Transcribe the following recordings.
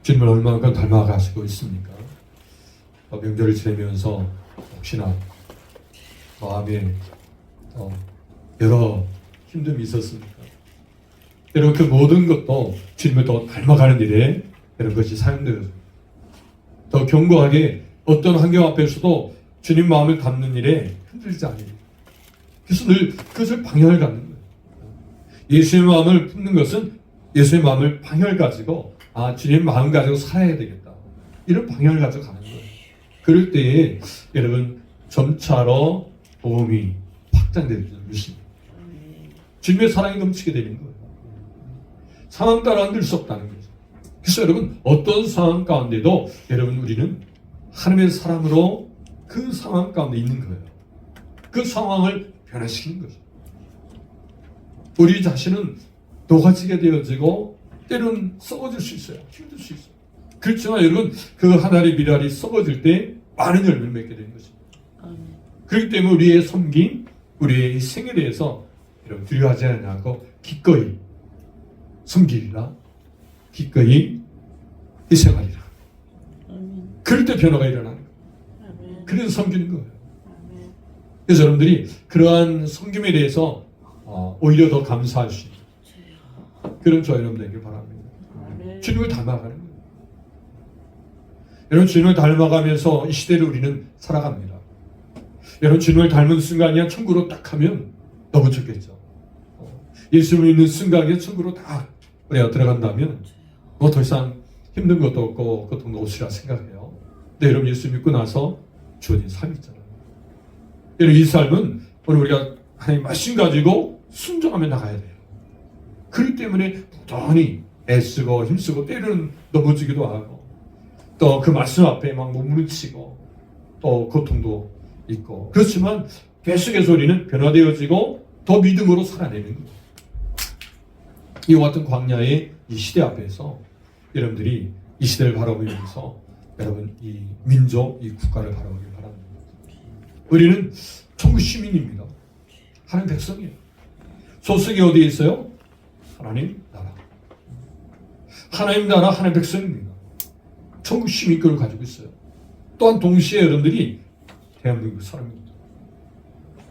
주님을 얼마나 닮아가시고 있습니까? 명절을 지내면서 혹시나 마음에 여러 힘듦이 있었습니까? 여러분 그 모든 것도 주님을 더 닮아가는 일에 이런 것이 사용되어서 더 견고하게 어떤 환경 앞에서도 주님 마음을 담는 일에 흔들리지 않으려. 그래서 늘 그것을 방향을 갖는 거예요. 예수의 마음을 품는 것은 예수의 마음을 방향을 가지고 주님 마음 가지고 살아야 되겠다. 이런 방향을 가지고 가는 거예요. 그럴 때에 여러분 점차로 복음이 확장되는 것입니다. 주님의 사랑이 넘치게 되는 거예요. 상황 따라 흔들 수 없다는 거죠. 그래서 여러분 어떤 상황 가운데도 여러분 우리는 하나님의 사랑으로 그 상황 가운데 있는 거예요. 그 상황을 변화시키는 거죠. 우리 자신은 녹아지게 되어지고 때로는 썩어질 수 있어요. 힘들 수 있어요. 그렇지만 여러분 그 하나의 미랄이 썩어질 때 많은 열매를 맺게 되는 것입니다. 그렇기 때문에 우리의 섬김, 우리의 생에 대해서 여러분 두려워하지 않고 기꺼이 섬기리라, 기꺼이 희생하리라. 그럴 때 변화가 일어나는 거예요. 그래서 섬기는 거예요. 그래서 여러분들이 그러한 섬김에 대해서 오히려 더 감사할 수 있는 그런 저 여러분 되길 바랍니다. 주님을 닮아가는 거예요. 여러분 주님을 닮아가면서 이 시대를 우리는 살아갑니다. 여러분 주님을 닮은 순간이야 천국으로 딱 하면 너무 좋겠죠. 예수를 믿는 순간에 천국으로 다 우리가 들어간다면 뭐 더 이상 힘든 것도 없고 고통도 없으리라 생각해요. 근데 여러분 예수 믿고 나서 주어진 삶이 있잖아요. 여러분 이 삶은 오늘 우리가 하나님 말씀 가지고 순종하며 나가야 돼요. 그렇기 때문에 부단히 애쓰고 힘쓰고 때로는 넘어지기도 하고 또 그 말씀 앞에 막 몸부림치고 또 고통도 있고 그렇지만 계속해서 우리는 변화되어지고 더 믿음으로 살아내는 거예요. 이와 같은 광야의 이 시대 앞에서 여러분들이 이 시대를 바라보면서 여러분 이 민족, 이 국가를 바라보길 바랍니다. 우리는 천국 시민입니다. 하나님 백성이에요. 소속이 어디에 있어요? 하나님 나라. 하나님 나라, 하나님 백성입니다. 천국 시민권을 가지고 있어요. 또한 동시에 여러분들이 대한민국 사람입니다.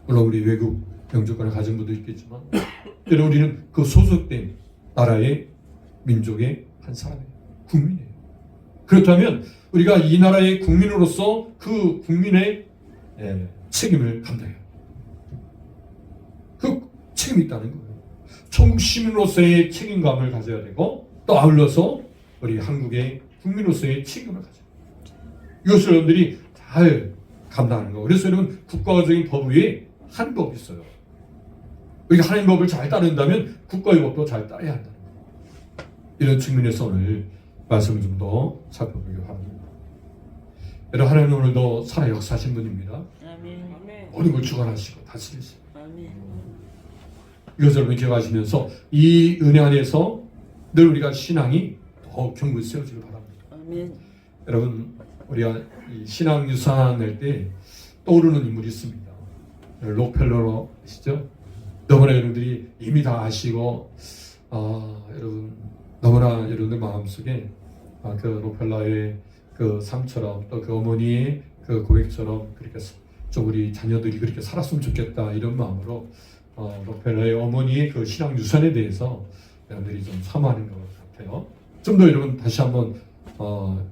물론 우리 외국 영주권을 가진 분도 있겠지만 여러분 우리는 그 소속된 나라의 민족의 한 사람이에요. 국민이에요. 그렇다면 우리가 이 나라의 국민으로서 그 국민의 책임을 감당해요. 그 책임이 있다는 거예요. 천국 시민으로서의 책임감을 가져야 되고 또 아울러서 우리 한국의 국민으로서의 책임을 가져야 돼요. 이것을 여러분들이 잘 감당하는 거예요. 그래서 여러분 국가적인 법 위에 한 법이 있어요. 우리가 하나님 법을 잘 따른다면 국가의 법도 잘 따라야 한다는 거예요. 이런 측면에서 오늘 말씀을 좀 더 살펴보기로 합니다. 여러분 하나님 오늘도 살아 역사하신 분입니다. 모든 걸 주관하시고 다스리시고 이것을 여러분 기억하시면서 이 은혜 안에서 늘 우리가 신앙이 더 견고히 세워지길 바랍니다. 여러분 우리가 이 신앙 유산 낼 때 떠오르는 인물이 있습니다. 록펠러로 아시죠? 너무나 여러분들이 이미 다 아시고 여러분 너무나 여러분들 마음속에 그 록펠러의 그 삶처럼 또 그 어머니의 그 고백처럼 그렇게 좀 우리 자녀들이 그렇게 살았으면 좋겠다 이런 마음으로 록펠러의 어머니의 그 신앙 유산에 대해서 여러분들이 좀 사모하는 것 같아요. 좀 더 여러분 다시 한번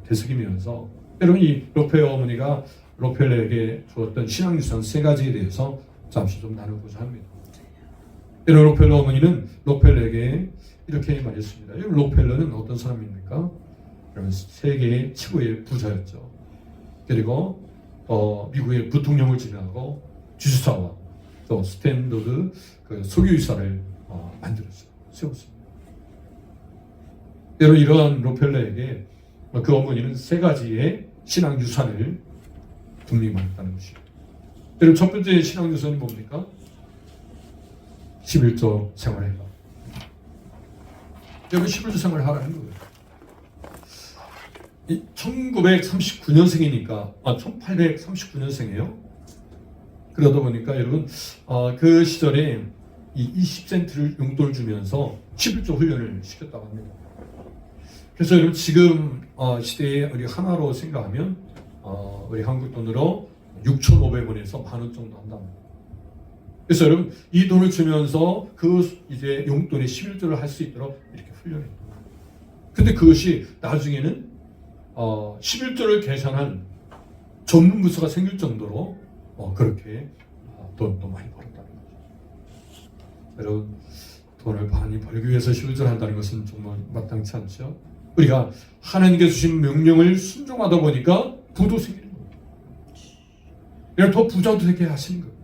되새기면서 여러분 이 록펠러 어머니가 록펠러에게 주었던 신앙 유산 세 가지에 대해서 잠시 좀 나누고자 합니다. 이런 록펠러 어머니는 록펠러에게 이렇게 말했습니다. 록펠러는 어떤 사람입니까? 그러면 세계의 최고의 부자였죠. 그리고 미국의 부통령을 지내고 주지사와 또 스탠더드 그 석유유사를 만들었어요. 세웠습니다. 여러분 이러한 록펠러에게 그 어머니는 세 가지의 신앙 유산을 독립하였다는 것입니다. 여러분 첫 번째 신앙 유산이 뭡니까? 11조 생활해라. 여러분 11조 생활을 하라는 거예요. 1939년생이니까 1839년생이에요. 그러다 보니까 여러분 그 시절에 이 20센트를 용돈을 주면서 11조 훈련을 시켰다고 합니다. 그래서 여러분 지금 시대에 우리 하나로 생각하면 우리 한국 돈으로 6,500원에서 10,000원 정도 한다. 그래서 여러분 이 돈을 주면서 그 이제 용돈의 11조를 할 수 있도록 이렇게 훈련해요. 근데 그것이 나중에는 11조를 계산한 전문 부서가 생길 정도로 그렇게 돈도 많이 벌었다는 거죠. 여러분 돈을 많이 벌기 위해서 11조를 한다는 것은 정말 마땅치 않죠. 우리가 하나님께서 주신 명령을 순종하다 보니까 부도 생기는 거예요. 더 부자도 되게 하시는 거예요.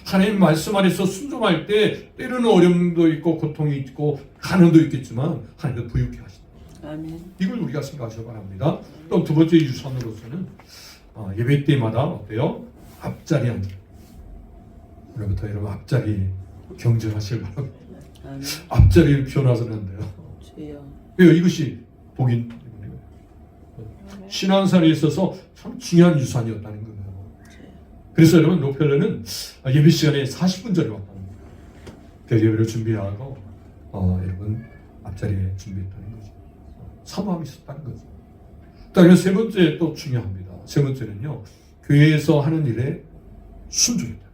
하나님 말씀 안에서 순종할 때 때로는 어려움도 있고 고통이 있고 가난도 있겠지만 하나님도 부유케 하신다. 아멘. 이걸 우리가 생각하셔야 바랍니다. 또 두 번째 유산으로서는 예배 때마다 어때요? 앞자리 앉아. 오늘부터 여러분 앞자리 경쟁하실 바랍니다. 아멘. 앞자리를 비워놔서는 안 돼요. 왜요? 이것이 복인 때문에 신앙생활에 있어서 참 중요한 유산이었다는 거예요. 그래서 여러분 록펠러는 예배 시간에 40분 전에 왔다는 거예요. 그 예배를 준비하고 여러분 앞자리에 준비했다는 거죠. 사모함이 있었다는 거죠. 그다음에 세 번째 또 중요합니다. 세 번째는요, 교회에서 하는 일에 순종했다.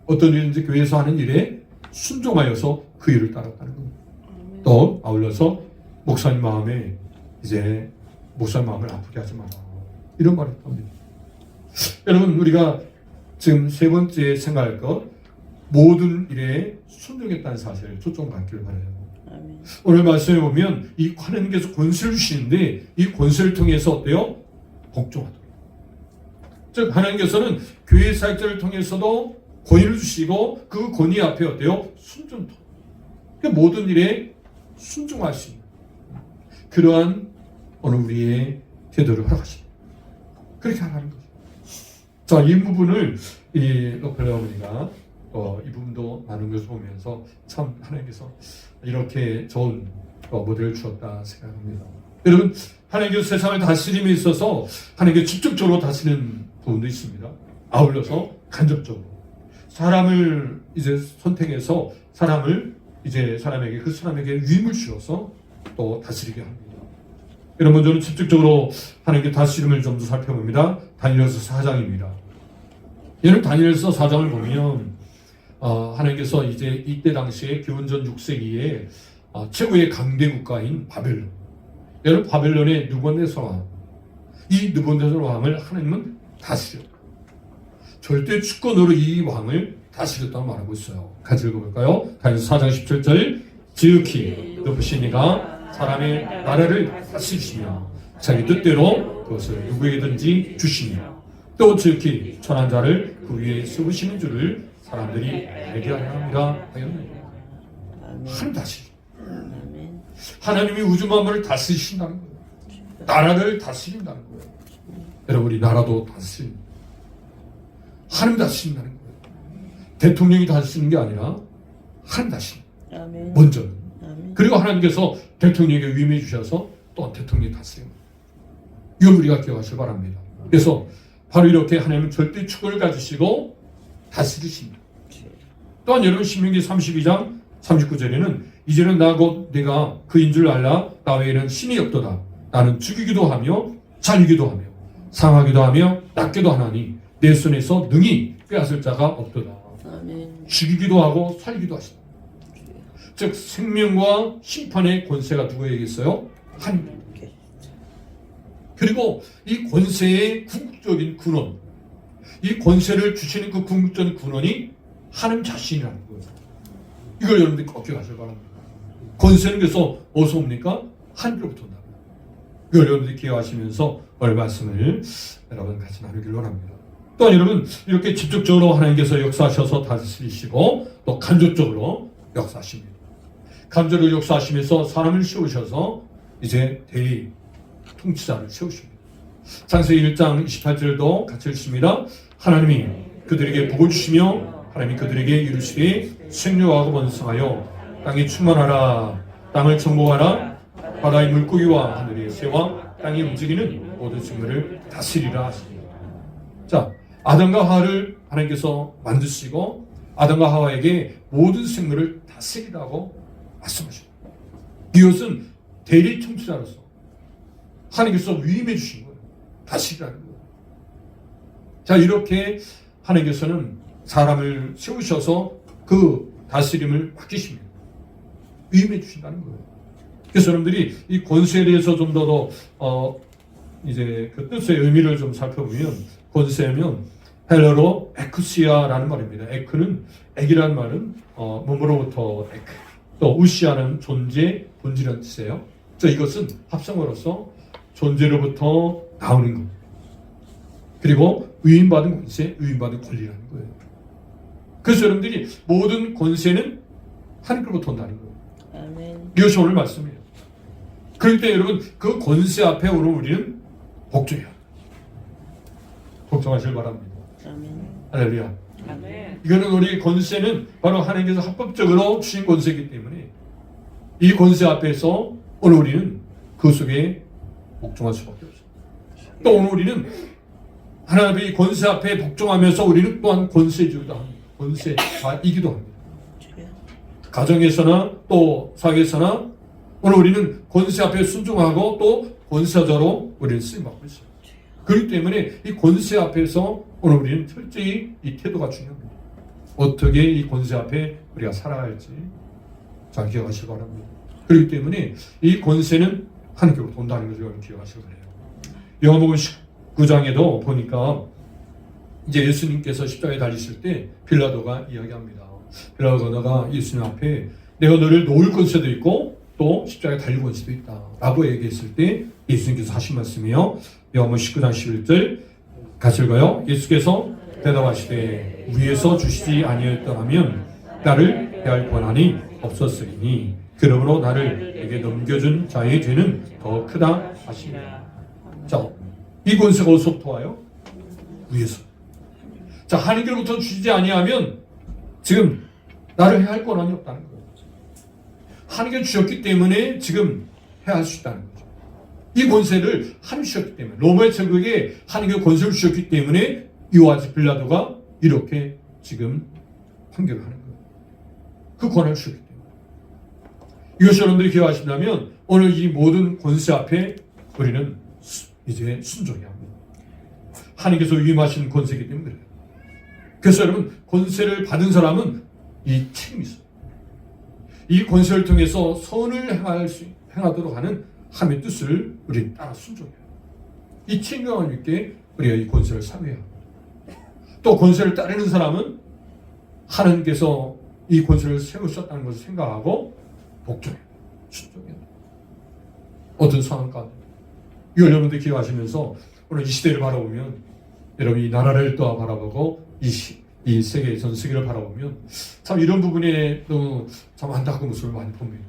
어떤 일인지 교회에서 하는 일에 순종하여서 그 일을 따랐다는 겁니다. 또 아울러서 목사님 마음에 이제 목사님 마음을 아프게 하지 마라, 이런 말을 합니다. 여러분 우리가 지금 세 번째 생각할 것, 모든 일에 순종했다는 사실을 초점 갖기를 바라요. 아멘. 오늘 말씀에 보면 이 하나님께서 권세를 주시는데 이 권세를 통해서 어때요? 복종하도록. 즉 하나님께서는 교회 사역자를 통해서도 권위를 주시고 그 권위 앞에 어때요? 순종토록. 그러니까 모든 일에 순종할 수 있는 그러한 오늘 우리의 태도를 허락하십니다. 그렇게 하라는 거죠. 자, 이 부분을 이 록펠러 어머니가 이 부분도 많은 것을 보면서 참 하나님께서 이렇게 좋은 모델을 주었다 생각합니다. 여러분 하나님께서 세상을 다스림에 있어서 하나님께서 직접적으로 다스리는 부분도 있습니다. 아울러서 간접적으로 사람을 이제 선택해서 사람에게 그 사람에게 위임을 주어서 또 다스리게 합니다. 여러분 저는 직접적으로 하나님께 다스림을 좀 더 살펴봅니다. 다니엘서 4장입니다. 여러분 다니엘서 4장을 보면 하나님께서 이제 이때 당시에 기원전 6세기에 최고의 강대 국가인 바벨론. 여러분 바벨론의 느부갓네살 왕. 이 느부갓네살 왕을 하나님은 다스렸다. 절대 주권으로 이 왕을 다스렸다고 말하고 있어요. 같이 읽어볼까요? 다니엘서 4장 17절. 지극히 높으신 이가 사람의 나라를 다스리시며 자기 뜻대로 그것을 누구에게든지 주시며 또 지극히 천한 자를 그 위에 세우시는 줄을 사람들이 알게 하려 합니다. 하나님 다스리. 하나님이 우주 만물을 다스리신다는 거예요. 나라를 다스린다는 거예요. 여러분 우리 나라도 다스립니다. 하나님 다스린다는 거예요. 대통령이 다스리는 게 아니라 하나님 다스립니다. 먼저는. 그리고 하나님께서 대통령에게 위임해 주셔서 또 대통령이 다스립니다. 이걸 우리가 기억하시기 바랍니다. 그래서 바로 이렇게 하나님은 절대 축을 가지시고 다스리십니다. 또한 여러분 신명기 32장 39절에는 이제는 나 곧 내가 그인 줄 알라. 나 외에는 신이 없도다. 나는 죽이기도 하며 살리기도 하며 상하기도 하며 낫기도 하나니 내 손에서 능히 빼앗을 자가 없도다. 아멘. 죽이기도 하고 살리기도 하신다. 즉 생명과 심판의 권세가 누구에게 있어요? 하나님. 그리고 이 권세의 궁극적인 근원, 이 권세를 주시는 그 궁극적인 근원이 하나님 자신이라는 거예요. 이걸 여러분들이 꼭 기억하셔야 바랍니다. 권세는 그래서 어디서 옵니까? 하늘로부터 온다. 이걸 여러분들이 기억하시면서 오늘 말씀을 여러분 같이 나누기를 원합니다. 또 여러분 이렇게 직접적으로 하나님께서 역사하셔서 다스리시고 또 간접적으로 역사하십니다. 간접적으로 역사하시면서 사람을 세우셔서 이제 대리 통치자를 세우십니다. 창세기 1장 28절도 같이 읽습니다. 하나님이 그들에게 복을 주시며 하나님이 그들에게 이르시되 생육하고 번성하여 땅에 충만하라. 땅을 정복하라. 바다의 물고기와 하늘의 새와 땅에 움직이는 모든 생물을 다스리라 하십니다. 자, 아담과 하와를 하나님께서 만드시고 아담과 하와에게 모든 생물을 다스리라고 말씀하십니다. 이것은 대리 청취자로서 하나님께서 위임해 주신 거예요. 다스리라는 거예요. 자, 이렇게 하나님께서는 사람을 세우셔서 그 다스림을 맡기십니다. 위임해 주신다는 거예요. 그래서 여러분들이 이 권세에 대해서 좀 더 이제 그 뜻의 의미를 좀 살펴보면, 권세면 헬러로 에쿠시아라는 말입니다. 에크는 액이라는 말은 뭐뭐로부터 에크, 또 우시아는 존재, 본질이라는 뜻이에요. 그래서 이것은 합성어로서 존재로부터 나오는 것, 그리고 위임받은 권세, 위임받은 권리라는 거예요. 그래서 여러분들이 모든 권세는 하나님으로부터 온다는 거예요. 아멘. 이것이 오늘 말씀이에요. 그럴 때 여러분, 그 권세 앞에 오늘 우리는 복종해야 합니다. 복종하시길 바랍니다. 아멘. 할렐루야. 아멘. 이거는 우리 권세는 바로 하나님께서 합법적으로 주신 권세이기 때문에 이 권세 앞에서 오늘 우리는 그 속에 복종할 수밖에 없습니다. 또 오늘 우리는 하나님의 이 권세 앞에 복종하면서 우리는 또한 권세주기도 합니다. 권세자이기도 합니다. 가정에서나 또 사회에서나 오늘 우리는 권세 앞에 순종하고 또 권세자로 우리는 쓰임받고 있어요. 그렇기 때문에 이 권세 앞에서 오늘 우리는 철저히 이 태도가 중요합니다. 어떻게 이 권세 앞에 우리가 살아갈지 잘 기억하시기 바랍니다. 그렇기 때문에 이 권세는 하나님께로부터 온다는 것을 여러분 기억하시기 바랍니다. 요한복음 19장에도 보니까 이제 예수님께서 십자가에 달리실 때 빌라도가 이야기합니다. 빌라도가 예수님 앞에 내가 너를 놓을 권세도 있고 또 십자가에 달릴 권세도 있다 라고 얘기했을 때 예수님께서 하신 말씀이요, 요한복음 19장 11절 같이 읽어요. 예수께서 대답하시되 위에서 주시지 아니하였더라면 나를 대할 권한이 없었으리니 그러므로 나를 내게 넘겨준 자의 죄는 더 크다 하시니라. 자, 이 권세가 어디서부터 와요? 위에서. 자, 하나님께로부터 주시지 아니하면 지금 나를 해할 권한이 없다는 거예요. 하나님께 주셨기 때문에 지금 해할 수 있다는 거죠. 이 권세를 하나님 주셨기 때문에, 로마의 제국에 하나님께 권세를 주셨기 때문에 이와 같이 빌라도가 이렇게 지금 판결을 하는 거예요. 그 권한을 주셨기 때문에. 이것이 여러분들이 기억하신다면 오늘 이 모든 권세 앞에 우리는 이제 순종해야 합니다. 하나님께서 위임하신 권세이기 때문에 그래요. 그래서 여러분, 권세를 받은 사람은 이 책임이 있어요. 이 권세를 통해서 선을 행하도록 하는 하나님의 뜻을 우리 따라 순종해요. 이 책임감을 있게 우리가 이 권세를 사용해야 합니다. 또 권세를 따르는 사람은 하나님께서 이 권세를 세우셨다는 것을 생각하고 복종해요. 순종해요. 어떤 상황 가운데. 이걸 여러분들 기억하시면서 오늘 이 시대를 바라보면, 여러분 이 나라를 또 바라보고 이 세계 전 세계를 바라보면 참 이런 부분에 또 참 안타까운 모습을 많이 봅니다.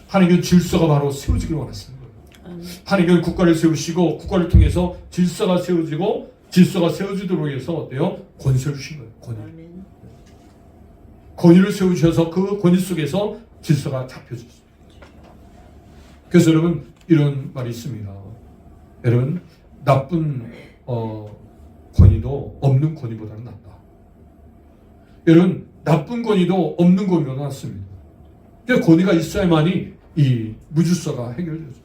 하나님은 질서가 바로 세워지길 원하시는 거예요. 하나님은 국가를 세우시고 국가를 통해서 질서가 세워지고 질서가 세워지도록 해서 어때요? 권세를 주신 거예요. 권위를 세우셔서 그 권위 속에서 질서가 잡혀졌어요. 그래서 여러분 이런 말이 있습니다. 여러분 나쁜 권위도 없는 권위보다는 낫다. 여러분 나쁜 권위도 없는 권위보다 낫습니다. 그래서 권위가 있어야만이 이 무질서가 해결되죠.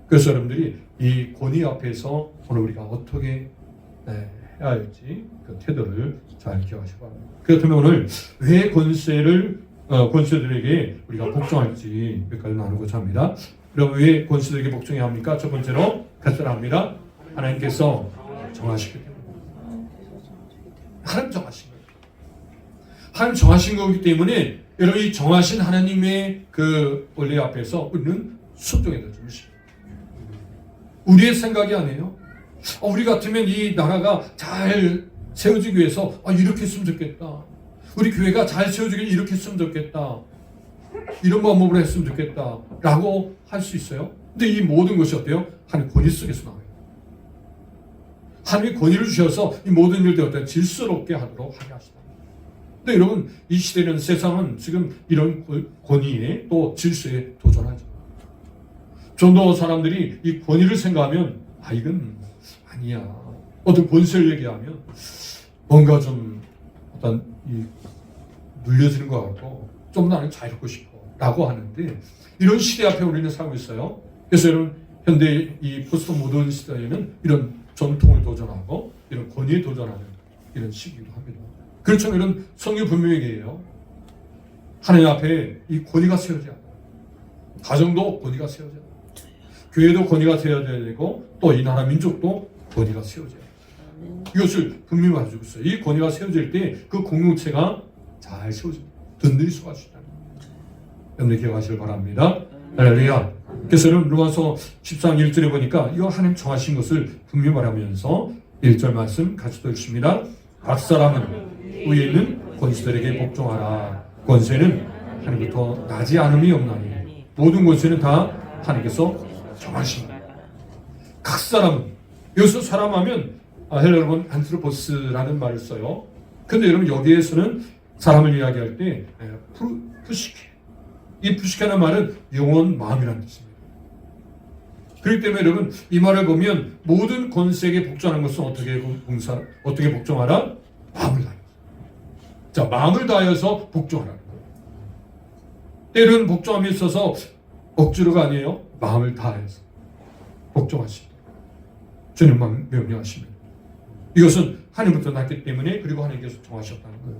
그래서 여러분들이 이 권위 앞에서 오늘 우리가 어떻게 해야 할지 그 태도를 잘 기억하시기 바랍니다. 그렇다면 오늘 왜 권세들에게 우리가 복종할지 몇 가지 나누고자 합니다. 그럼 왜 권세들에게 복종해야 합니까? 첫 번째로 간단합니다. 하나님께서 정하시기 때문에. 하나님 정하신 거예요. 하나님 정하신 거기 때문에 여러분 이 정하신 하나님의 그 원리 앞에서 우리는 순종해야 되죠. 우리의 생각이 아니에요. 우리 같으면 이 나라가 잘 세워지기 위해서 이렇게 했으면 좋겠다. 우리 교회가 잘 세워지길 이렇게 했으면 좋겠다. 이런 방법으로 했으면 좋겠다. 라고 할 수 있어요. 근데 이 모든 것이 어때요? 하나님 권위 속에서 나와요. 하나님이 권위를 주셔서 이 모든 일들을 어떤 질서롭게 하도록 하게 하시다. 근데 여러분 이 시대는 세상은 지금 이런 권위에 또 질서에 도전하죠. 좀 더 사람들이 이 권위를 생각하면 이건 아니야. 어떤 권세를 얘기하면 뭔가 좀 어떤 이 눌려지는 것 같고 좀 나는 자유롭고 싶어. 라고 하는데 이런 시대 앞에 우리는 살고 있어요. 그래서 여러분 현대 이 포스트 모던 시대에는 이런 전통을 도전하고 이런 권위에 도전하는 이런 시기이기도 합니다. 그렇죠. 이런 성경 분명히 얘기해요. 하나님 앞에 이 권위가 세워져야 돼요. 가정도 권위가 세워져야 돼요. 교회도 권위가 세워져야 되고 또 이 나라 민족도 권위가 세워져야 돼요. 이것을 분명히 말해주고 있어요. 이 권위가 세워질 때 그 공동체가 잘 세워집니다. 든든히 서갈 수 있다는 거예요. 여러분 기억하시길 바랍니다. 할렐루야. 그래서 여러분 로마서 13장 1절에 보니까 이거 하나님 정하신 것을 분명히 말하면서 1절 말씀 같이 읽습니다. 각 사람은 위에 있는 권세들에게 복종하라. 권세는 하나님부터 나지 않음이 없나니 모든 권세는 다 하나님께서 정하십니다. 각 사람은 여기서 사람하면 헬라 여러분 안트로포스라는 말을 써요. 근데 여러분 여기에서는 사람을 이야기할 때 푸시케, 이 푸시케라는 말은 영혼, 마음이라는 뜻입니다. 그렇기 때문에 여러분 이 말을 보면 모든 권세에게 복종하는 것은 어떻게 복종하라? 마음을 다하여서. 자, 마음을 다하여서 복종하라는 거예요. 때로는 복종함에 있어서 억지로가 아니에요. 마음을 다하여서 복종하십니다. 주님만 명령하십니다. 이것은 하나님부터 났기 때문에 그리고 하나님께서 정하셨다는 거예요.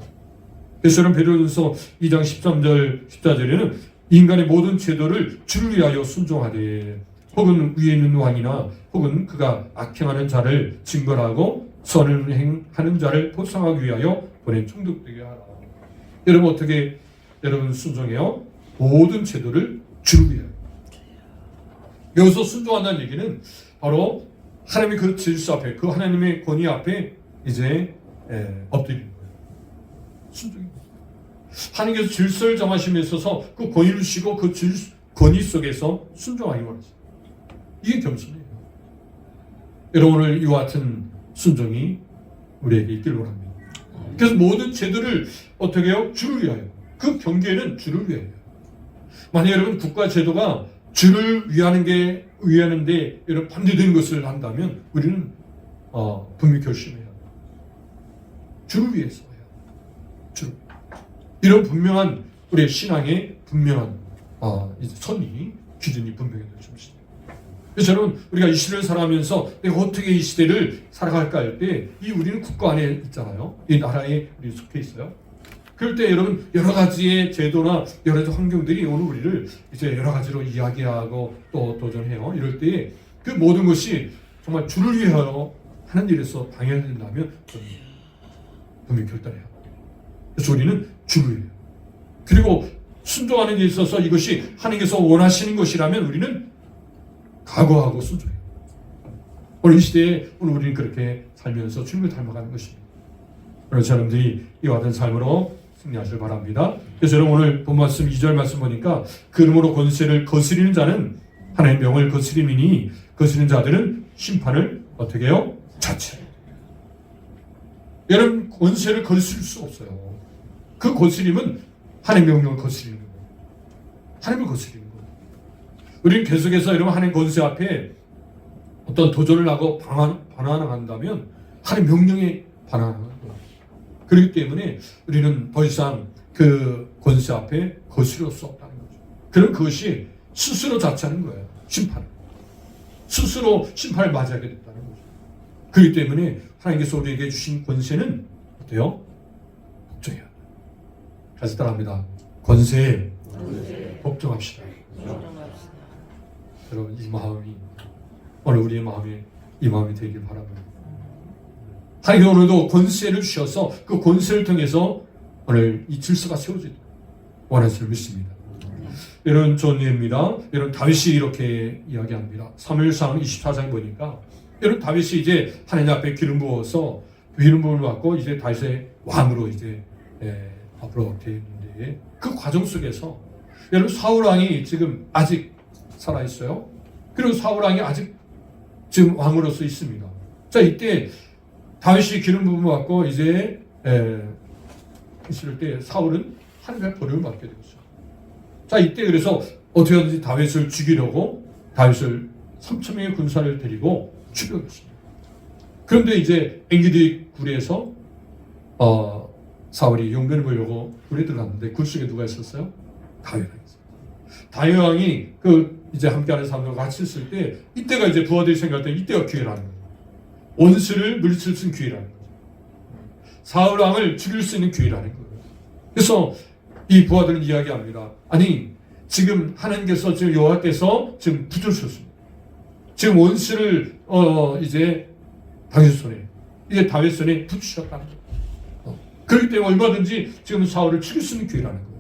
그래서 여러분 베드로전서 2장 13절 14절에는 인간의 모든 제도를 주를 위하여 순종하되 혹은 위에 있는 왕이나 혹은 그가 악행하는 자를 징벌하고 선을 행하는 자를 보상하기 위하여 보낸 총독되게 하라. 여러분 어떻게 여러분 순종해요? 모든 제도를 주를 위하여. 여기서 순종한다는 얘기는 바로 하나님의 그 질서 앞에, 그 하나님의 권위 앞에 이제 엎드리는 거예요. 순종입니다. 하나님께서 질서를 정하심에 있어서 그 권위를 주시고 그 권위 속에서 순종하기 원하십니다. 이게 겸손이에요. 여러분 오늘 이와 같은 순종이 우리에게 있기를 원합니다. 그래서 모든 제도를 어떻게 해요? 주를 위하여. 그 경계는 주를 위하여. 만약 여러분 국가 제도가 주를 위하는데 여러분 반대되는 것을 한다면 우리는 분명히 결심해야 합니다. 주를 위해서 해야 합니다. 주를. 이런 분명한 우리의 신앙의 분명한 선이 기준이 분명히 될 것입니다. 그래서 여러분 우리가 이 시대를 살아가면서 내가 어떻게 이 시대를 살아갈까 할 때 이 우리는 국가 안에 있잖아요. 이 나라에 우리 속해 있어요. 그럴 때 여러분 여러 가지의 제도나 여러 가지 환경들이 오늘 우리를 이제 여러 가지로 이야기하고 또 도전해요. 이럴 때 그 모든 것이 정말 주를 위하여 하는 일에서 방해된다면 분명히 결단해야 합니다. 그래서 우리는 주를 위하여. 그리고 순종하는 데 있어서 이것이 하나님께서 원하시는 것이라면 우리는 각오하고 순종해요. 오늘 이 시대에 오늘 우리는 그렇게 살면서 주님을 닮아가는 것입니다. 그래서 여러분들이 이와 같은 삶으로 승리하시길 바랍니다. 그래서 여러분 오늘 본 말씀 2절 말씀 보니까 그 이름으로 권세를 거스리는 자는 하나님의 명을 거스림이니 거스리는 자들은 심판을 어떻게 해요? 자체해요. 여러분 권세를 거스릴 수 없어요. 그 거스림은 하나님의 명령을 거스리는 거예요. 하나님을 거스리는 거예요. 우리는 계속해서 이런 하나님 권세 앞에 어떤 도전을 하고 반항한다면 하나님 명령에 반항하는 거예요. 그렇기 때문에 우리는 더 이상 그 권세 앞에 거스릴 수 없다는 거죠. 그럼 그것이 스스로 자처하는 거예요. 심판. 스스로 심판을 맞이하게 됐다는 거죠. 그렇기 때문에 하나님께서 우리에게 주신 권세는 어때요? 복종해야 합니다. 같이 따라합니다. 권세에 복종합시다. 여러분 이 마음이 오늘 우리의 마음에 이 마음이 되길 바랍니다. 하나님 오늘도 권세를 주셔서 그 권세를 통해서 오늘 이 질서가 세워지도록 원하시는 믿습니다. 이런 존예입니다. 이런 다윗이 이렇게 이야기합니다. 사무엘상 24장 보니까 이런 다윗이 이제 하나님 앞에 기름 부어서 기름 부음을 받고 이제 다윗의 왕으로 이제 앞으로 되어 있는데 그 과정 속에서 여러분 사울 왕이 지금 아직 살아 있어요. 그리고 사울 왕이 아직 지금 왕으로서 있습니다. 자 이때 다윗이 기름 부음을 받고 이제 있을 때 사울은 하나님의 버림을 받게 되었어요. 자 이때 그래서 어떻게 하든지 다윗을 죽이려고 다윗을 3,000명의 군사를 데리고 추격했습니다. 그런데 이제 엔게디 굴에서 사울이 용변을 보려고 굴에 들어갔는데 굴 속에 누가 있었어요? 다윗이 있었어요. 다윗 왕이 그 이제 함께하는 사람들과 같이 있을 때 이때가 이제 부하들이 생각할 때 이때가 기회라는 거예요. 원수를 물리칠 수 있는 기회라는 거예요. 사울 왕을 죽일 수 있는 기회라는 거예요. 그래서 이 부하들은 이야기합니다. 아니 지금 하나님께서 지금 여호와께서 지금 붙으셨습니다. 지금 원수를 이제 당신 손에 이제 다윗 손에 붙이셨다는 거예요. 그렇기 때문에 얼마든지 지금 사울을 죽일 수 있는 기회라는 거예요.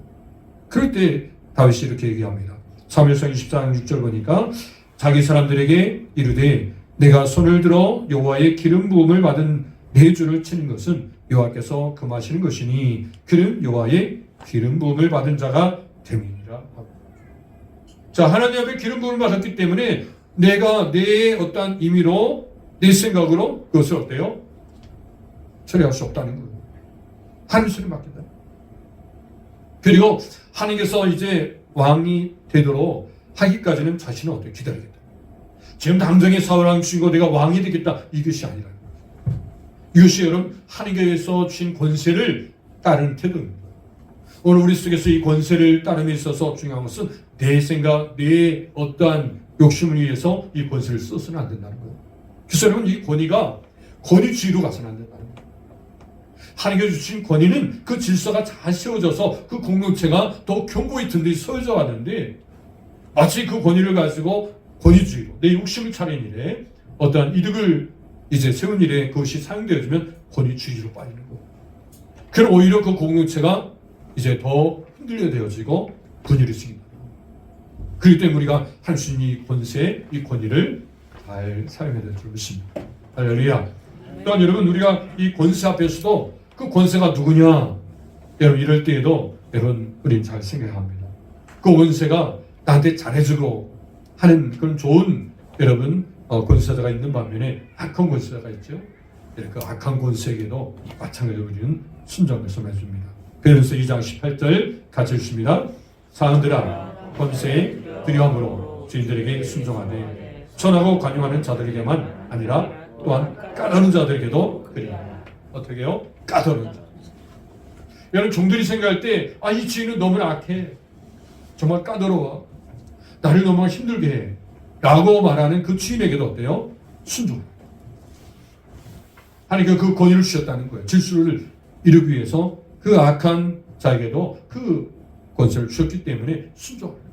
그럴 때 다윗이 이렇게 얘기합니다. 사무엘상 24장 6절 보니까 자기 사람들에게 이르되 내가 손을 들어 여호와의 기름 부음을 받은 내 주를 치는 것은 여호와께서 금하시는 것이니 그는 여호와의 기름 부음을 받은 자가 됨이니라. 자, 하나님 앞에 기름 부음을 받았기 때문에 내가 내 어떠한 임의로 내 생각으로 그것을 어때요? 처리할 수 없다는 거예요. 하나님 손에 맡긴다. 그리고 하나님께서 이제 왕이 되도록 하기까지는 자신은 어떻게 기다리겠다. 지금 당장에 사울 왕 죽이고 내가 왕이 되겠다. 이것이 아니라. 이것이 여러분 하나님께서 주신 권세를 따르는 태도입니다. 오늘 우리 속에서 이 권세를 따름에 있어서 중요한 것은 내 생각, 내 어떠한 욕심을 위해서 이 권세를 써서는 안 된다는 거예요. 그래서 여러분 이 권위가 권위주의로 가서는 안 된다는 거예요. 하나님께서 주신 권위는 그 질서가 잘 세워져서 그 공동체가 더 견고히 든든히 서여져 왔는데 마치 그 권위를 가지고 권위주의로 내 욕심을 차린 일에 어떠한 이득을 이제 세운 일에 그것이 사용되어지면 권위주의로 빠지는 거예요. 그럼 오히려 그 공동체가 이제 더 흔들려 되어지고 분열이 생긴다. 그렇기 때문에 우리가 할 수 있는 이 권세, 이 권위를 잘 사용해야 될 줄 믿습니다. 할렐루야. 또한 여러분 우리가 이 권세 앞에서도 그 권세가 누구냐? 여러분 이럴 때에도 여러분 우리는 잘 생각해야 합니다. 그 권세가 나한테 잘해주고 하는 그런 좋은 여러분 권세자가 있는 반면에 악한 권세자가 있죠. 그 악한 권세에게도 마찬가지로 우리는 순종을 선해줍니다. 그래서 2장 18절 같이 읽습니다. 사람들아 권세에 두려움으로 주인들에게 순종하되 천하고 관용하는 자들에게만 아니라 또한 까다로운 자들에게도 그리하라. 어떻게 해요? 까다로운 자. 여러분 종들이 생각할 때 이 주인은 너무나 악해. 정말 까다로워. 나를 너무 힘들게 해. 라고 말하는 그 주인에게도 어때요? 순종. 하나님께서 그 권위를 주셨다는 거예요. 질서를 이루기 위해서 그 악한 자에게도 그 권세를 주셨기 때문에 순종합니다.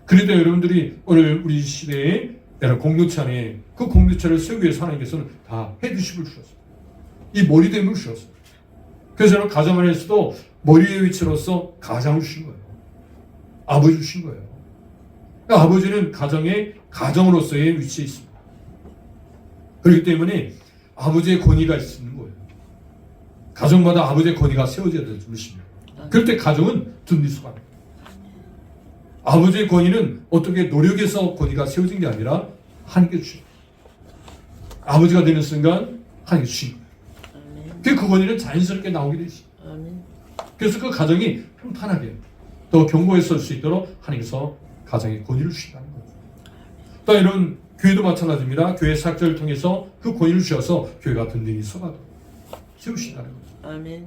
그런데 여러분들이 오늘 우리 시대에 여러분 공동체 안에 그 공동체를 세우기 위해서 하나님께서는 다 헤드십을 주셨어요. 이 머리됨을 주셨어요. 그래서 여러분 가정 안에서도 머리의 위치로서 가장을 주신 거예요. 아버지 주신 거예요. 그러니까 아버지는 가정의 가정으로서의 위치에 있습니다. 그렇기 때문에 아버지의 권위가 있는 거예요. 가정마다 아버지의 권위가 세워져야 될 줄 믿습니다. 그럴 때 가정은 든든히 서갑니다. 아버지의 권위는 어떻게 노력해서 권위가 세워진 게 아니라 하나님께 주신 거예요. 아버지가 되는 순간 하나님께 주신 거예요. 그 권위는 자연스럽게 나오게 되지. 그래서 그 가정이 평탄하게 더 견고해 설 수 있도록 하나님께서 가정에 권위를 주신다는 거예요. 또 이런 교회도 마찬가지입니다. 교회 사역자를 통해서 그 권위를 주셔서 교회가 든든히 서가도록 세우신다는 거예요. 아멘.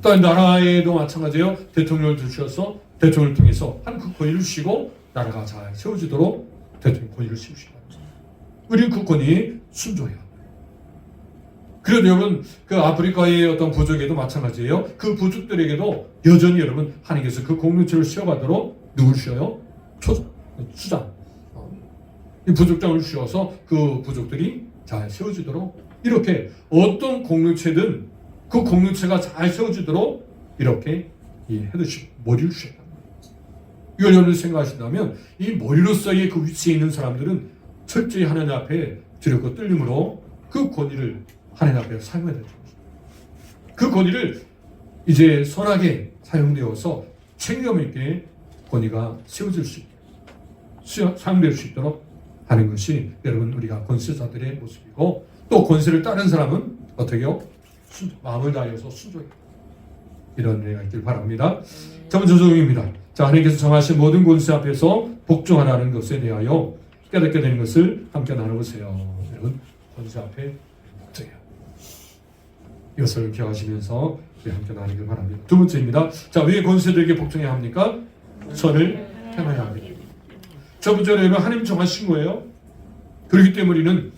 또 나라에도 마찬가지예요. 대통령을 주셔서 대통령을 통해서 한 그 권위를 주시고 나라가 잘 세워지도록 대통령 권위를 세우신다는 거예요. 우리는 그 권위에 순종해야 합니다. 그래도 여러분 그 아프리카의 어떤 부족에도 마찬가지예요. 그 부족들에게도 여전히 여러분 하나님께서 그 공동체를 세워가도록 누굴 주셔요? 수장. 이 부족장을 주셔서 그 부족들이 잘 세워지도록 이렇게 어떤 공동체든 그 공동체가 잘 세워지도록 이렇게 이 헤드십 머리를 주셨다. 이걸 여러분 생각하신다면 이 머리로서의 그 위치에 있는 사람들은 철저히 하나님 앞에 두렵고 떨림으로 그 권위를 하나님 앞에 사용해야 되죠. 그 권위를 이제 선하게 사용되어서 책임감 있게 권위가 세워질 수 있도록 사용될 수 있도록 하는 것이 여러분 우리가 권세자들의 모습이고 또 권세를 따른 사람은 어떻게 해요? 마음을 다해서 순종해요. 이런 은혜가 있길 바랍니다. 첫 번째 조정입니다. 자, 하나님께서 정하신 모든 권세 앞에서 복종하라는 것에 대하여 깨닫게 되는 것을 함께 나눠보세요. 여러분 권세 앞에 복종해요. 이것을 기억하시면서 함께 나누길 바랍니다. 두 번째입니다. 자, 왜 권세들에게 복종해야 합니까? 선을 행하여야 하기. 첫 번째로는 하나님 정하신 거예요. 그렇기 때문에 우리는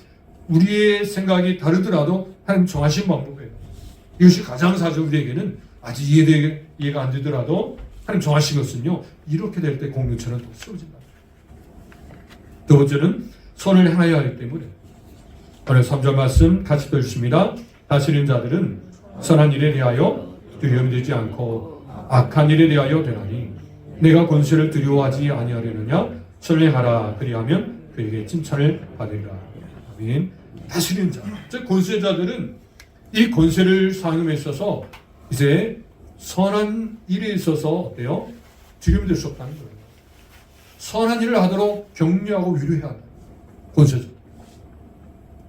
우리의 생각이 다르더라도 하나님 정하신 방법이에요. 이것이 가장 사실 우리에게는 아직 이해가 안 되더라도 하나님 정하신 것은요, 이렇게 될 때 공동체는 또 세워진다. 두 번째는 선을 행하여야 하기 때문에 오늘 3절 말씀 같이 읽습니다. 다스리는 자들은 선한 일에 대하여 두려움되지 않고 악한 일에 대하여 되나니 내가 권세를 두려워하지 아니하려느냐 선행하라 그리하면 그에게 칭찬을 받으리라. 아멘. 다스리는 자, 즉 권세자들은 이 권세를 사용함에 있어서 이제 선한 일에 있어서 어때요? 두려움이 될 수 없다는 거예요. 선한 일을 하도록 격려하고 위로해야 한다. 권세자.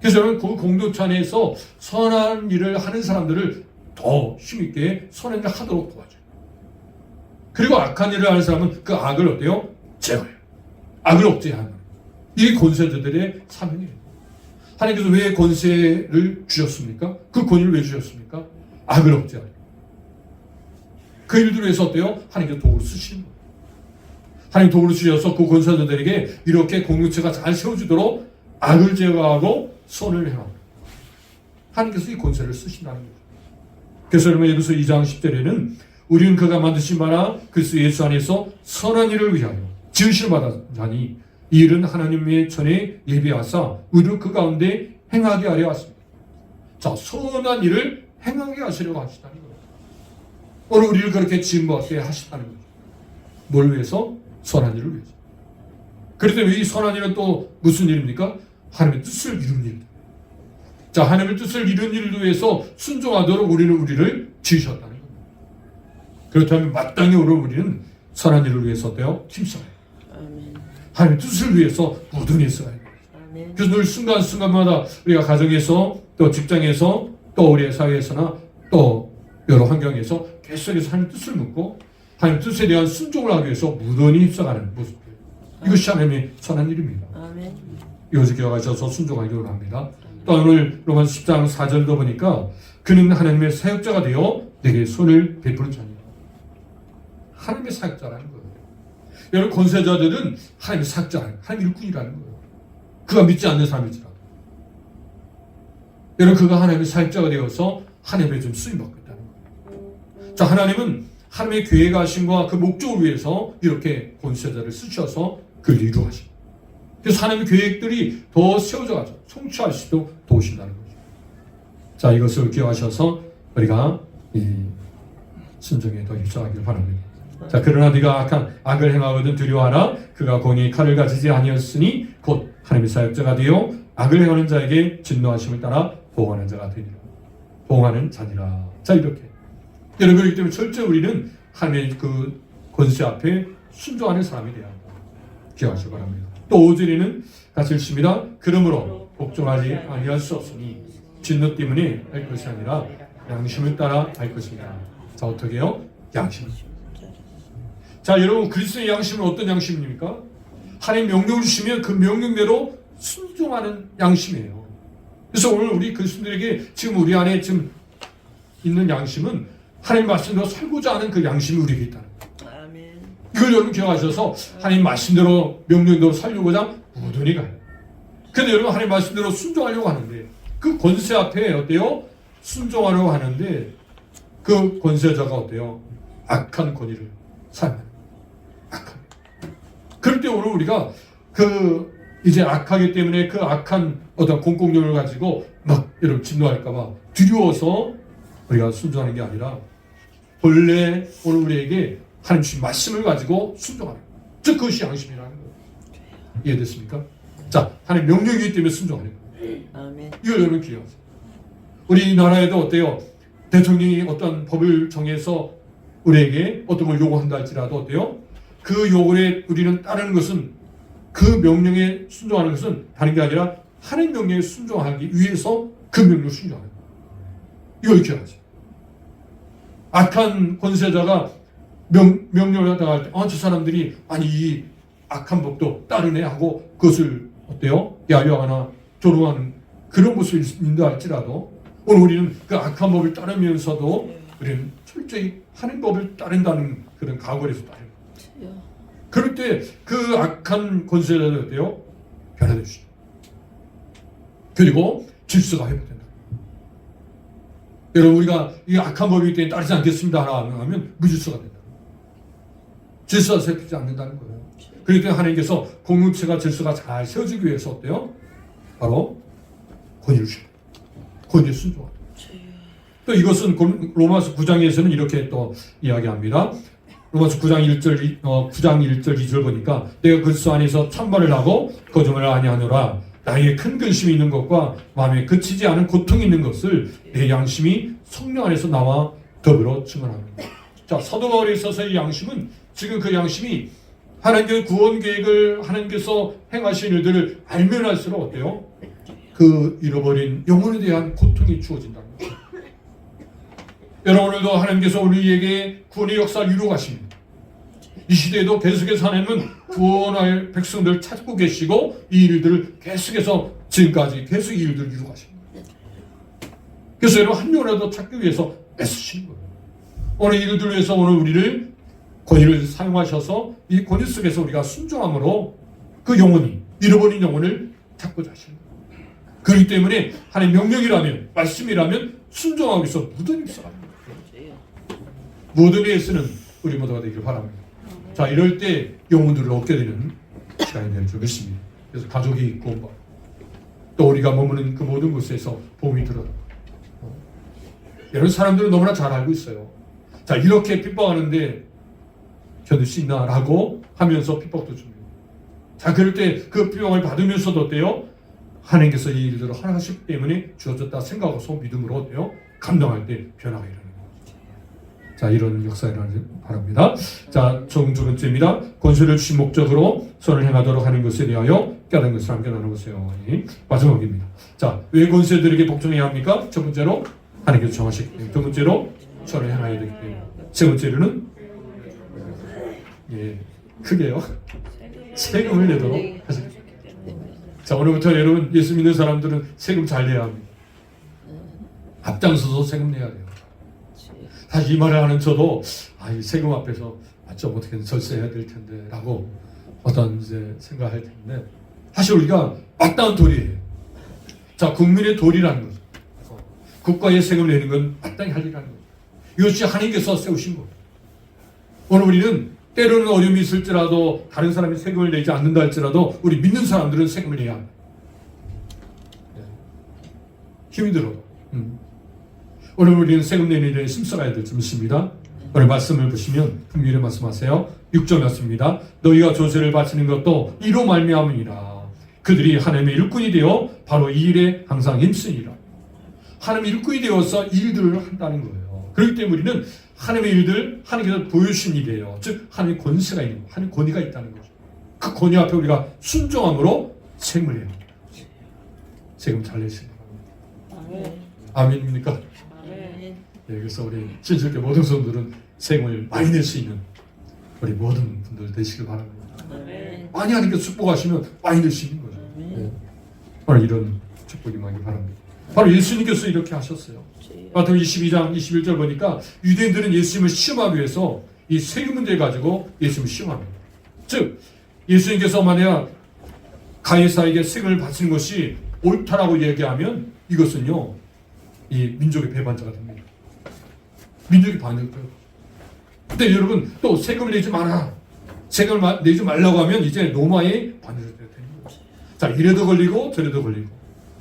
그래서 저는 그 공동체 안에서 선한 일을 하는 사람들을 더 힘있게 선한 일을 하도록 도와줘요. 그리고 악한 일을 하는 사람은 그 악을 어때요? 제어해요. 악을 억제하는 거예요. 이게 권세자들의 사명이에요. 하나님께서 왜 권세를 주셨습니까? 그 권위를 왜 주셨습니까? 악을 억제하려. 그 일들을 위해서 어때요? 하나님께서 도구를 쓰시는 거예요. 하나님 도구를 주셔서 그 권세자들에게 이렇게 공동체가 잘 세워지도록 악을 제거하고 선을 행하고 하나님께서 이 권세를 쓰신다는 거죠. 그래서 여러분 에베소 2장 10절에는 우리는 그가 만드신 바라 그리스도 예수 안에서 선한 일을 위하여 지으심을 받았나니 이 일은 하나님의 전에 예비하사 우리를 그 가운데 행하게 하려 하십니다. 자, 선한 일을 행하게 하시려고 하시다는 거예요. 오늘 우리를 그렇게 지음받게 하시다는 거죠. 뭘 위해서? 선한 일을 위해서. 그런데 이 선한 일은 또 무슨 일입니까? 하나님의 뜻을 이루는 일. 자, 하나님의 뜻을 이루는 일을 위해서 순종하도록 우리를 지으셨다는 겁니다. 그렇다면 마땅히 오늘 우리는 선한 일을 위해서 어때요? 힘써요. 하나님의 뜻을 위해서 모든 일을 써야 해요. 그래서 늘 순간순간마다 우리가 가정에서 또 직장에서 또 우리의 사회에서나 또 여러 환경에서 계속해서 하나님의 뜻을 묻고 하나님의 뜻에 대한 순종을 하기 위해서 무던히 힘써가는 모습. 이것이 하나님의 선한 일입니다. 이것을 기억하셔서 순종하기 원합니다. 또 오늘 로마서 10장 4절도 보니까 그는 하나님의 사역자가 되어 내게 손을 베푸는 자니라. 하나님의 사역자라는 거예요. 여러분 권세자들은 하나님의 사역자, 하나님의 일꾼이라는 거예요. 그가 믿지 않는 사람이지라도. 여러분 그가 하나님의 사역자가 되어서 하나님의 좀 쓰임받고 있다는 거예요. 자, 하나님은 하나님의 계획하심과 그 목적을 위해서 이렇게 권세자를 쓰셔서 그를 이루하십니다. 그래서 하나님의 계획들이 더 세워져가지고 성취할 수 있도록 도우신다는 거죠. 자, 이것을 기억하셔서 우리가 이 순종에 더 입장하기를 바랍니다. 자, 그러나 네가 악을 행하거든 두려워하라. 그가 공의의 칼을 가지지 아니었으니 곧 하나님의 사역자가 되어 악을 행하는 자에게 진노하심을 따라 보호하는 자가 되리라. 보호하는 자니라. 자, 이렇게 여러분 그렇기 때문에 철저히 우리는 하나님의 그 권세 앞에 순종하는 사람이 되어야 합니다. 기억하시기 바랍니다. 또 5절에는 같이 읽습니다. 그러므로 복종하지 아니할 수 없으니 진노 때문에 할 것이 아니라 양심을 따라 할 것입니다. 자, 어떻게 해요? 양심. 자, 여러분 그리스도의 양심은 어떤 양심입니까? 하나님 명령을 주시면 그 명령대로 순종하는 양심이에요. 그래서 오늘 우리 그리스도인들에게 지금 우리 안에 지금 있는 양심은 하나님 말씀대로 살고자 하는 그 양심이 우리에게 있다는 거예요. 아멘. 이걸 여러분 기억하셔서 하나님 말씀대로 명령대로 살려고자 무던히 가요. 그런데 여러분 하나님 말씀대로 순종하려고 하는데 그 권세 앞에 어때요? 순종하려고 하는데 그 권세자가 어때요? 악한 권위를 사용하는 악한. 그럴 때 오늘 우리가 그 이제 악하기 때문에 그 악한 어떤 공공력을 가지고 막 여러분 진노할까봐 두려워서 우리가 순종하는 게 아니라 본래 오늘 우리에게 하나님 주신 말씀을 가지고 순종하는 거예요. 즉 그것이 양심이라는 거예요. 이해됐습니까? 자, 하나님 명령이기 때문에 순종하는 거예요. 아멘. 이걸 여러분 기억하세요. 우리나라에도 어때요? 대통령이 어떤 법을 정해서 우리에게 어떤 걸 요구한다 할지라도 어때요? 그 요구에 우리는 따르는 것은 그 명령에 순종하는 것은 다른 게 아니라 하나님 명령에 순종하기 위해서 그 명령을 순종하는 거예요. 이걸 기억하세요. 악한 권세자가 명령을 하다가 할 때, 저 사람들이 아니 이 악한 법도 따르네 하고 그것을 어때요? 야유하거나 조롱하는 그런 모습을 인다 할지라도 오늘 우리는 그 악한 법을 따르면서도 우리는 철저히 하나님 법을 따른다는 그런 각오를 해서 따르는 거예요. 그럴 때 그 악한 권세자들 어때요? 변화되시죠. 그리고 질서가 회복된다. 여러분, 우리가 이 악한 법이기 때문에 따르지 않겠습니다 하면 무질서가 된다. 질서가 세우지 않는다는 거예요. 그렇기 때문에 하나님께서 공동체가 질서가 잘 세워지기 위해서 어때요? 바로 권위를 주십니다. 권위에 순종하다. 또 이것은 로마서 9장에서는 이렇게 또 이야기합니다. 로마서 9장 1절 2절 보니까 내가 그리스도 안에서 찬발을 하고 거짓말을 아니하노라. 나에게 큰 근심이 있는 것과 마음에 그치지 않은 고통이 있는 것을 내 양심이 성령 안에서 나와 더불어 증언합니다. 자, 사도 바울에 있어서의 양심은 지금 그 양심이 하나님의 구원 계획을 하나님께서 행하신 일들을 알면 할수록 어때요? 그 잃어버린 영혼에 대한 고통이 주어진다는 거죠. 여러분, 오늘도 하나님께서 우리에게 구원의 역사를 이루어 가십니다. 이 시대에도 계속해서 하나님은 구원할 백성들을 찾고 계시고 이 일들을 계속해서 지금까지 계속 이 일들을 이루어 가십니다. 그래서 여러분, 한 명이라도 찾기 위해서 애쓰시는 거예요. 오늘 이 일들을 위해서 오늘 우리를 권위를 사용하셔서 이 권위 속에서 우리가 순종함으로 그 영혼이 잃어버린 영혼을 찾고자 하시는 거예요. 그렇기 때문에 하나님 명령이라면 말씀이라면 순종하고 있어 무덤이 있어갑니다. 모든 일에서는 우리 모두가 되기를 바랍니다. 자, 이럴 때 영혼들을 얻게 되는 시간이 될 줄 믿습니다. 그래서 가족이 구원받고 또 우리가 머무는 그 모든 곳에서 복음이 들어가고 이런 사람들은 너무나 잘 알고 있어요. 자, 이렇게 핍박하는데 견딜 수 있나라고 하면서 핍박도 줍니다. 자, 그럴 때 그 핍박을 받으면서도 어때요? 하나님께서 이 일들을 허락하셨기 때문에 주어졌다 생각하고 믿음으로 어때요? 감당할 때 변화가 일어나는 거죠. 자, 이런 역사가 일어나길 바랍니다. 자, 총 두 번째입니다. 권세를 주신 목적으로 선을 행하도록 하는 것에 대하여 깨닫는 것을 함께 나누고요. 마지막입니다. 자, 왜 권세들에게 복종해야 합니까? 첫 번째로 하나님께서 정하셨기 때문에, 두 번째로 선을 행해야 되기 때문에, 세 번째로는 크게요. 세금을 내도록 하시겠습니다. 자, 오늘부터 여러분 예수 믿는 사람들은 세금 잘 내야 합니다. 앞장서서 세금 내야 돼요. 사실 이 말을 하는 저도 이 세금 앞에서 좀 어떻게든 절세해야 될 텐데 라고 어떤 이제 생각할 텐데 사실 우리가 마땅한 도리예요. 자, 국민의 도리라는 거죠. 국가의 세금을 내는 건 마땅히 할 일이라는 거죠. 이것이 하나님께서 세우신 거예요. 오늘 우리는 때로는 어려움이 있을지라도 다른 사람이 세금을 내지 않는다 할지라도 우리 믿는 사람들은 세금을 내야 합니다. 힘이 들어도. 오늘 우리는 세금 내는 일에 힘써가야 될 줄 믿습니다. 오늘 말씀을 보시면 분명히 말씀하세요. 6절 말씀입니다. 너희가 조세를 바치는 것도 이로 말미암으니라. 그들이 하나님의 일꾼이 되어 바로 이 일에 항상 힘쓰니라. 하나님의 일꾼이 되어서 이 일들을 한다는 거예요. 그렇기 때문에 우리는 하나님의 일들, 하나님께서 보여주신 일이에요. 즉 하나님의 권세가 있는 거, 하나님의 권위가 있다는 거죠. 그 권위 앞에 우리가 순종함으로 세금을 내야 합니다. 세금 잘 내시기 바랍니다. 아멘입니까? 네, 그래서 우리 신실교 모든 성도들은 세금을 많이 낼 수 있는 우리 모든 분들 되시길 바랍니다. 많이 하나님께서 축복하시면 많이 낼 수 있는 거죠. 오늘 이런 축복이 많이 바랍니다. 바로 예수님께서 이렇게 하셨어요. 마태복음 22장 21절 보니까 유대인들은 예수님을 시험하기 위해서 이 세금 문제를 가지고 예수님을 시험합니다. 즉 예수님께서 만약 가이사에게 세금을 바치는 것이 옳다라고 얘기하면 이것은요 이 민족의 배반자가 됩니다. 민족이 반대를 돼요. 근데 여러분 또 세금을 내지 마라, 세금을 내지 말라고 하면 이제 로마의 반대가 되는 거죠. 자, 이래도 걸리고 저래도 걸리고.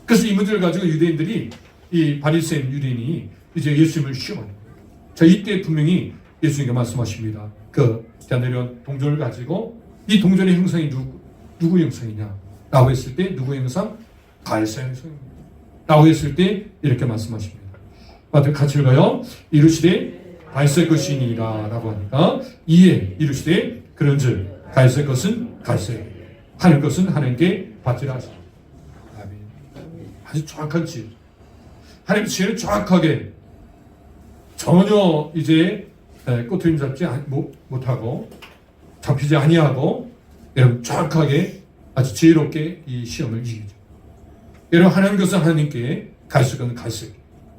그래서 이 문제를 가지고 유대인들이 이 바리새인 유대인이 이제 예수님을 시험하는 거예요. 자, 이때 분명히 예수님께 말씀하십니다. 그 내려온 동전을 가지고 이 동전의 형상이 누구 형상이냐? 라고 했을 때 누구의 형상? 가이사 형상입니다. 라고 했을 때 이렇게 말씀하십니다. 같이 읽어요. 이르시되 가이사의 것이니라 라고 하니까 이에 이르시되 그런즉 가이사의 것은 가이사에게, 하나님 것은 하나님께 받지라 하시니. 아주 정확한 지혜. 하나님의 지혜를 정확하게 전혀 이제 꼬투림 잡지 못하고 잡히지 아니하고 여러분 정확하게 아주 지혜롭게 이 시험을 이기죠. 여러분 하나님 것은 하나님께 가이사의 것은 가이사에게.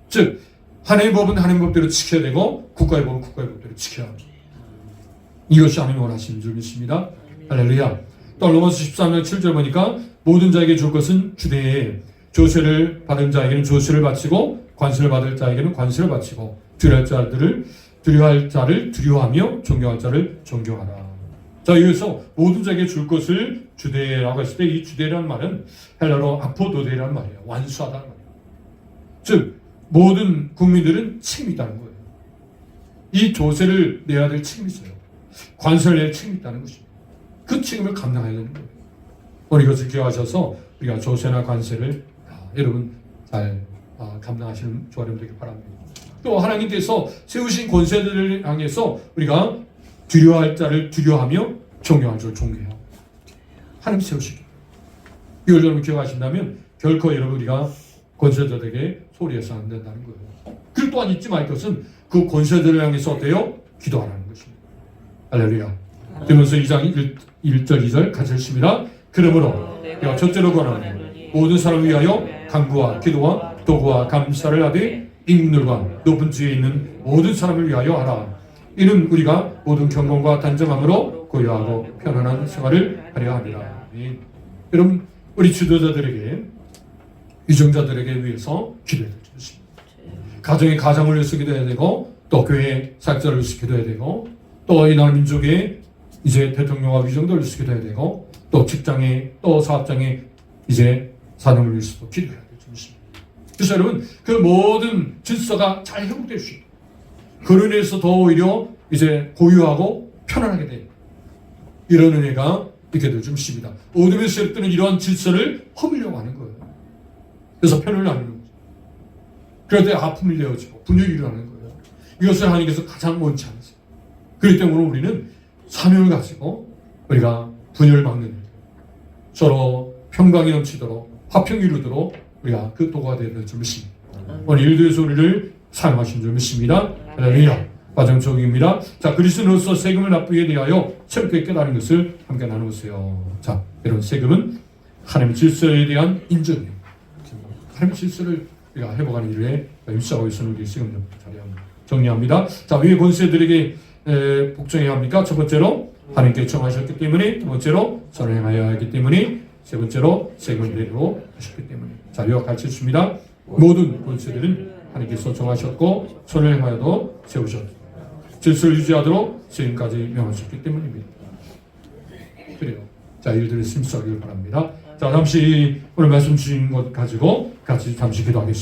즉 하나님의 법은 하나님의 법대로 지켜야 되고 국가의 법은 국가의 법대로 지켜야 합니다. 이것이 하나님이 원하시는 줄 믿습니다. 할렐루야. 또 로마서 13장 7절 보니까 모든 자에게 줄 것은 주되에 조세를 받은 자에게는 조세를 바치고 관세를 받을 자에게는 관세를 바치고 두려워할 자를 두려워하며 존경할 자를 존경하라. 자, 여기서 모든 자에게 줄 것을 주되라고 했을 때 이 주되라는 말은 헬라로 아포도데라는 말이에요. 완수하다는 말이에요. 즉 모든 국민들은 책임이 있다는 거예요. 이 조세를 내야 될 책임이 있어요. 관세를 낼 책임이 있다는 것입니다. 그 책임을 감당해야 되는 거예요. 오늘 이것을 기억하셔서 우리가 조세나 관세를 여러분 잘 감당하시는 저와 여러분 되길 바랍니다. 또 하나님께서 세우신 권세들을 향해서 우리가 두려워할 자를 두려워하며 존경할 자를 존경해요. 하나님 세우시기. 이걸 여러분 기억하신다면 결코 여러분 우리가 권세자들에게 소리해서 안 된다는 거예요. 그리고 또한 잊지 말 것은 그 권세들을 향해서 어때요? 기도하라는 것입니다. 할렐루야. 디모서 2장 1절 2절 같이 읽습니다. 그러므로 내가 첫째로 권하노니 모든 사람을 위하여 간구와 기도와 도구와 감사를 하되 인물과 높은 지에 있는 모든 사람을 위하여 하라. 이는 우리가 모든 경건과 단정함으로 고요하고 편안한 생활을 하려 합니다. 여러분 우리 지도자들에게 유정자들에게 위해서 기도해야 될 것입니다. 가정의 가장을 위해서 기도해야 되고 또 교회 사역자를 위해서 기도해야 되고 또 이 나라 민족의 이제 대통령과 위정들을 위해서 기도해야 되고 또 직장에 또 사업장에 이제 사람을 위해서도 기도해야 될 것입니다. 그래서 여러분 그 모든 질서가 잘 회복될 수 있고 그로 인해서 더 오히려 이제 고유하고 편안하게 돼요. 이런 은혜가 있게 될 것입니다. 어둠의 세력들은 이러한 질서를 허물려고 하는 거예요. 그래서 편을 나누는 거죠. 그럴 때 아픔이 이어지고 분열이 일어나는 거예요. 이것을 하나님께서 가장 원치 않으세요. 그렇기 때문에 우리는 사명을 가지고 우리가 분열을 막는 일, 서로 평강이 넘치도록 화평이 이루도록 우리가 그 도구가 되어야 될 줄 믿습니다. 오늘 일도의 소리를 사용하신 줄 믿습니다. 할렐루야. 과정 적용입니다. 자, 그리스도로서 세금을 납부에 대하여 새롭게 깨달은 것을 함께 나누세요. 자, 여러분 세금은 하나님의 질서에 대한 인정이에요. 하나님의 질서를 우리가 회복하는 일에 일사하고 있으는 우리 세금 정리합니다. 자, 위의 권세들에게 복종해야 합니까? 첫 번째로 하나님께 정하셨기 때문에, 두 번째로 선을 행하여야 하기 때문에, 세 번째로 세금을 내리고 하셨기 때문에. 자, 요약 가르쳤습니다. 모든 권세들은 하나님께서 정하셨고 선을 행하여도 세우셨고 질서를 유지하도록 세금까지 명하셨기 때문입니다. 그래요. 자, 일들을 심수하기를 바랍니다. 자, 잠시 오늘 말씀 주신 것 가지고 같이 잠시 기도하겠습니다.